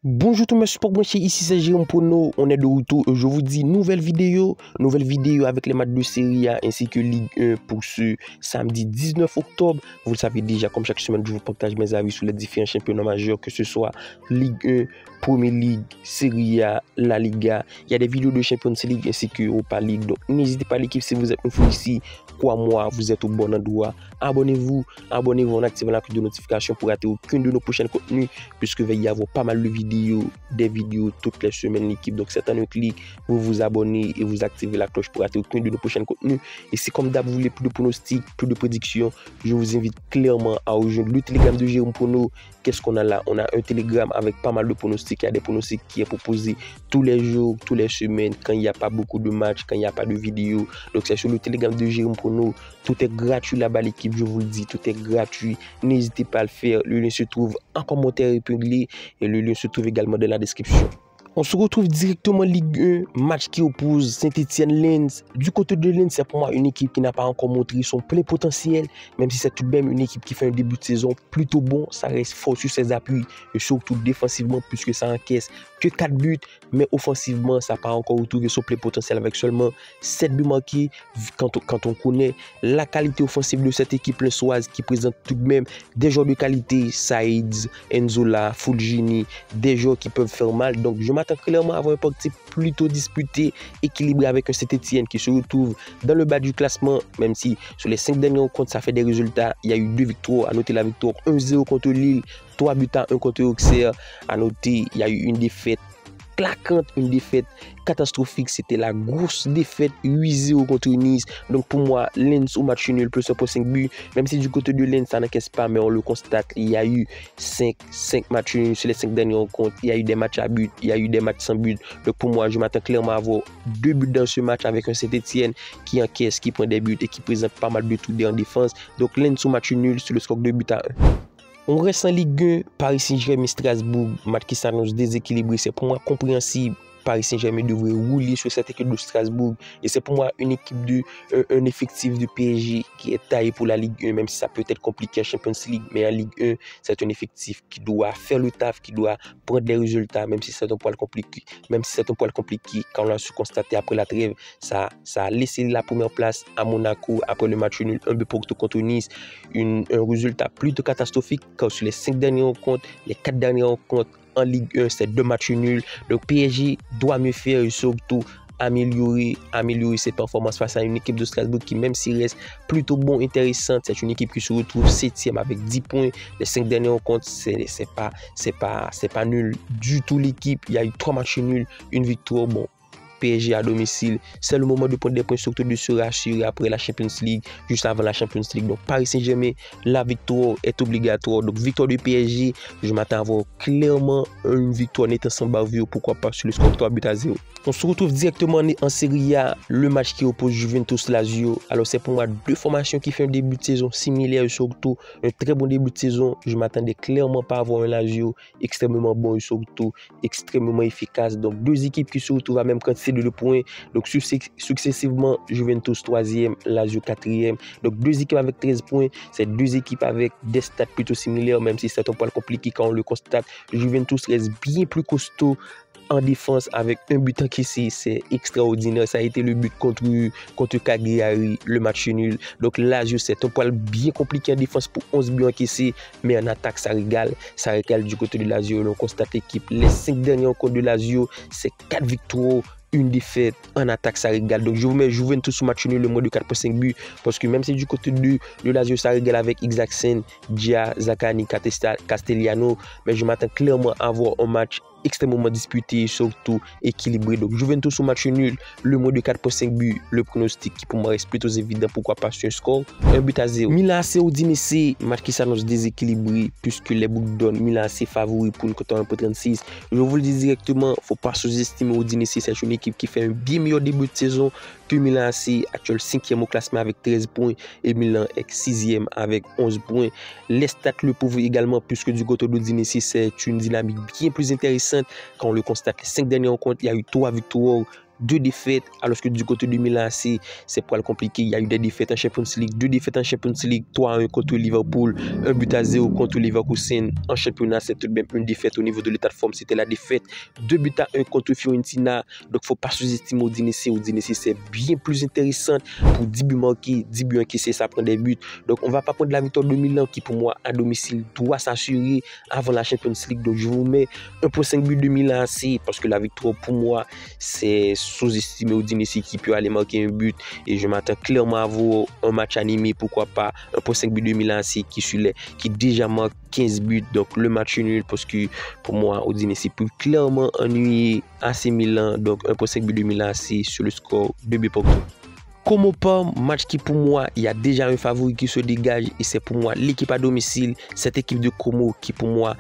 Bonjour tout le monde, pour brancher, ici c'est Jérôme Pono, on est de retour, je vous dis nouvelle vidéo avec les matchs de Serie A ainsi que Ligue 1 pour ce samedi 19 octobre. Vous le savez déjà, comme chaque semaine, je vous partage mes avis sur les différents championnats majeurs, que ce soit Ligue 1, Premier League, Serie A, La Liga. Il y a des vidéos de Champions League ainsi que Europa League. Donc n'hésitez pas l'équipe, si vous êtes nouveau ici, crois-moi, vous êtes au bon endroit. Abonnez-vous en activant la cloche de notification pour rater aucun de nos prochains contenus, puisque il va y avoir pas mal de vidéos, des vidéos toutes les semaines l'équipe. Donc c'est un clic, vous vous abonnez et vous activez la cloche pour rater aucun de nos prochains contenus. Et si comme d'hab vous voulez plus de pronostics, plus de prédictions, je vous invite clairement à rejoindre le Telegram de Jérôme Pono. Qu'est-ce qu'on a là? On a un Telegram avec pas mal de pronostics. Il y a des pronostics qui est proposé tous les jours, toutes les semaines, quand il n'y a pas beaucoup de matchs, quand il n'y a pas de vidéos. Donc c'est sur le Telegram de Jérôme Pono. Tout est gratuit là-bas l'équipe, je vous le dis, tout est gratuit. N'hésitez pas à le faire. Le lien se trouve en commentaire épinglé et le lien se trouve également dans la description. On se retrouve directement en Ligue 1, match qui oppose Saint-Étienne-Lens. Du côté de Lens, c'est pour moi une équipe qui n'a pas encore montré son plein potentiel, même si c'est tout de même une équipe qui fait un début de saison plutôt bon. Ça reste fort sur ses appuis, et surtout défensivement, puisque ça encaisse que 4 buts, mais offensivement, ça n'a pas encore retrouvé son plein potentiel avec seulement 7 buts marqués. Quand on connaît la qualité offensive de cette équipe lensoise qui présente tout de même des joueurs de qualité, Saïd, Enzola, Fulgini, des joueurs qui peuvent faire mal. Donc je m'attends clairement à avoir un parti plutôt disputé, équilibré avec un Saint-Étienne qui se retrouve dans le bas du classement, même si sur les 5 derniers rencontres, ça fait des résultats. Il y a eu 2 victoires, à noter la victoire 1-0 contre Lille, 3 buts à 1 contre Auxerre. À noter, il y a eu une défaite claquante, une défaite catastrophique, c'était la grosse défaite 8-0 contre Nice. Donc pour moi, Lens au match nul plus 1.5 buts, même si du côté de Lens ça n'encaisse pas, mais on le constate, il y a eu 5 matchs nuls sur les 5 derniers rencontres, il y a eu des matchs à but, il y a eu des matchs sans but. Donc pour moi, je m'attends clairement à avoir 2 buts dans ce match avec un Saint-Étienne qui encaisse, qui prend des buts et qui présente pas mal de tout en défense. Donc Lens au match nul sur le score de 2 buts à 1. On reste en Ligue 1, Paris Saint-Germain Strasbourg, match qui s'annonce déséquilibré, c'est pour moi compréhensible. Paris Saint-Germain devrait rouler sur cette équipe de Strasbourg. Et c'est pour moi une équipe un effectif de PSG qui est taillé pour la Ligue 1, même si ça peut être compliqué en Champions League. Mais en Ligue 1, c'est un effectif qui doit faire le taf, qui doit prendre des résultats, même si c'est un poil compliqué. Quand on l'a su constater après la trêve, ça a laissé la première place à Monaco après le match nul 1 but contre Nice. Un résultat plutôt catastrophique, car sur les 5 dernières rencontres, les 4 dernières rencontres, en Ligue 1, c'est 2 matchs nuls. Donc PSG doit mieux faire et surtout améliorer ses performances face à une équipe de Strasbourg qui, même s'il reste plutôt bon, intéressante, c'est une équipe qui se retrouve 7e avec 10 points. Les 5 dernières rencontres, c'est pas nul du tout l'équipe. Il y a eu 3 matchs nuls, une victoire. Bon, PSG à domicile, c'est le moment de prendre des points, surtout de se rassurer après la Champions League, juste avant la Champions League. Donc Paris Saint-Germain, la victoire est obligatoire. Donc victoire du PSG, je m'attends à avoir clairement une victoire nette sans bavure, pourquoi pas sur le score 3-0. On se retrouve directement en Serie A, le match qui oppose Juventus-Lazio. Alors c'est pour moi 2 formations qui font un début de saison similaire et surtout un très bon début de saison. Je m'attendais clairement pas à avoir un Lazio extrêmement bon et surtout extrêmement efficace. Donc 2 équipes qui se retrouvent à même quantité de 2 points. Donc successivement, Juventus 3e, Lazio 4e. Donc 2 équipes avec 13 points. C'est 2 équipes avec des stats plutôt similaires, même si c'est un peu compliqué quand on le constate. Juventus reste bien plus costaud en défense avec un but encaissé, c'est extraordinaire. Ça a été le but contre Cagliari, le match nul. Donc Lazio, c'est un poil bien compliqué en défense pour 11 buts encaissés, mais en attaque, ça régale du côté de Lazio. On constate l'équipe, les 5 derniers rencontres de Lazio, c'est 4 victoires, une défaite. En attaque, ça régale. Donc je vous mets Juventus sous match nul, le moins de 4.5 buts, parce que même si du côté de Lazio, ça régale avec Isaacsen, Dia, Zaccagni, Castellano, mais je m'attends clairement à avoir un match extrêmement disputé, surtout équilibré. Donc Juventus sous match nul, le moins de 4.5 buts, le pronostic qui pour moi reste plutôt évident, pourquoi pas sur un score 1-0. Milan AC au Udinese, match qui s'annonce déséquilibré puisque les boucles donnent Milan AC favori pour une cote 1.36. Je vous le dis directement, faut pas sous-estimer Udinese, c'est une équipe qui fait un bien meilleur début de saison que Milan AC, actuel 5e au classement avec 13 points et Milan est 6e avec 11 points. Les stats le prouvent également puisque du côté de l'Udinese, c'est une dynamique bien plus intéressante quand on le constate. Les 5 dernières rencontres, il y a eu 3 victoires, 2 défaites, alors que du côté de Milan AC, c'est pas compliqué. Il y a eu des défaites en Champions League, 2 défaites en Champions League, 3-1 contre Liverpool, 1-0 contre Leverkusen. En championnat, c'est tout de même une défaite au niveau de l'état de forme. C'était la défaite 2-1 contre Fiorentina. Donc, faut pas sous-estimer Udinese. Udinese, c'est bien plus intéressant pour 10 buts marqués, 10 buts encaissés, ça prend des buts. Donc, on va pas prendre la victoire de Milan qui, pour moi, à domicile, doit s'assurer avant la Champions League. Donc, je vous mets 1,5 but de Milan AC parce que la victoire, pour moi, c'est sous-estimer Udinese qui peut aller marquer un but. Et je m'attends clairement à voir un match animé, pourquoi pas 1,5 but de Milan AC qui déjà marque 15 buts. Donc, le match nul parce que, pour moi, Udinese peut clairement ennuyer AC Milan. Donc, 1,5 but de Milan AC sur le score 2 buts partout. Como pas, match qui pour moi, il y a déjà un favori qui se dégage et c'est pour moi l'équipe à domicile, cette équipe de Como qui pour moi,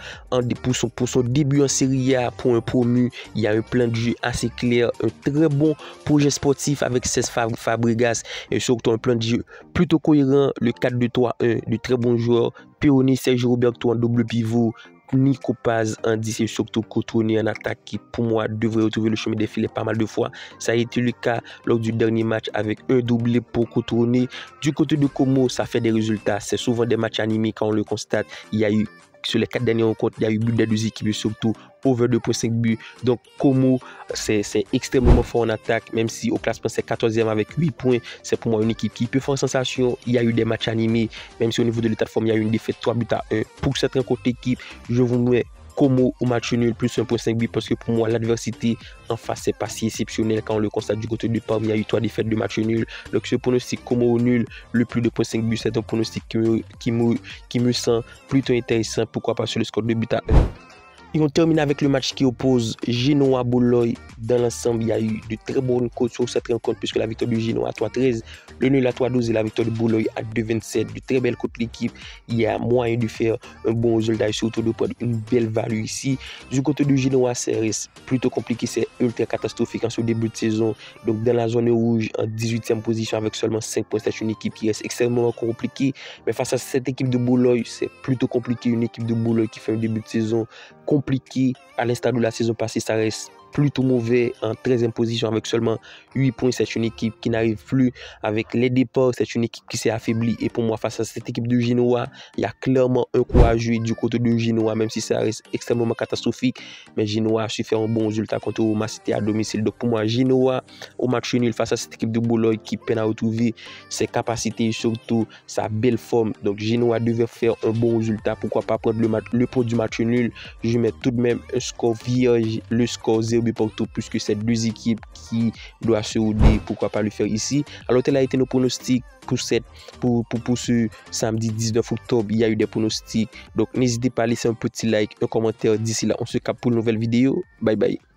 pour son début en Serie A, pour un promu, il y a un plan de jeu assez clair, un très bon projet sportif avec Cesc Fabregas et surtout un plan de jeu plutôt cohérent, le 4-2-3-1, de très bons joueurs, Peroni, Sergio Roberto en double pivot, Nico Paz en 10 et surtout Cotrone en attaque qui pour moi devrait retrouver le chemin des filets pas mal de fois. Ça a été le cas lors du dernier match avec un doublé pour Cotrone. Du côté de Como, ça fait des résultats. C'est souvent des matchs animés quand on le constate. Il y a eu sur les 4 dernières rencontres, il y a eu but des 2 équipes, surtout over 2,5 buts. Donc, Como, c'est extrêmement fort en attaque, même si au classement, c'est 14e avec 8 points. C'est pour moi une équipe qui peut faire sensation. Il y a eu des matchs animés, même si au niveau de l'état de forme, il y a eu une défaite 3-1. Pour cette rencontre équipe, je vous mets Como au match nul plus 1,5 but parce que pour moi l'adversité en face c'est pas si exceptionnel quand on le constate du côté du Parme. Il y a eu 3 défaites de match nul. Donc ce pronostic Como au nul, le plus de 0,5 but, c'est un pronostic qui me sent plutôt intéressant. Pourquoi pas sur le score de 2-1. Et on termine avec le match qui oppose Genoa-Bologne. Dans l'ensemble, il y a eu de très bonnes cotes sur cette rencontre puisque la victoire de Genoa à 3-13, le nul à 3-12 et la victoire de Bologne à 2-27. De très belles cotes l'équipe. Il y a moyen de faire un bon résultat et surtout de prendre une belle value ici. Du côté de Genoa, c'est plutôt compliqué, c'est ultra catastrophique en ce début de saison. Donc dans la zone rouge, en 18e position avec seulement 5 points, c'est une équipe qui reste extrêmement compliquée. Mais face à cette équipe de Bologne, c'est plutôt compliqué. Une équipe de Bologne qui fait un début de saison compliqué, à l'instar de la saison passée, ça reste plutôt mauvais en 13e position avec seulement 8 points. C'est une équipe qui n'arrive plus avec les départs. C'est une équipe qui s'est affaiblie. Et pour moi, face à cette équipe de Genoa, il y a clairement un coup à jouer du côté de Genoa, même si ça reste extrêmement catastrophique. Mais Genoa a su faire un bon résultat contre Roma City à domicile. Donc pour moi, Genoa au match nul face à cette équipe de Bologne qui peine à retrouver ses capacités et surtout sa belle forme. Donc Genoa devait faire un bon résultat. Pourquoi pas prendre le pot du match nul. Je mets tout de même un score vierge, le score 0 but partout, puisque c'est 2 équipes qui doivent se rouler. Pourquoi pas le faire ici? Alors, tel a été nos pronostics pour ce samedi 19 octobre. Il y a eu des pronostics. Donc, n'hésitez pas à laisser un petit like, un commentaire. D'ici là, on se capte pour une nouvelle vidéo. Bye bye.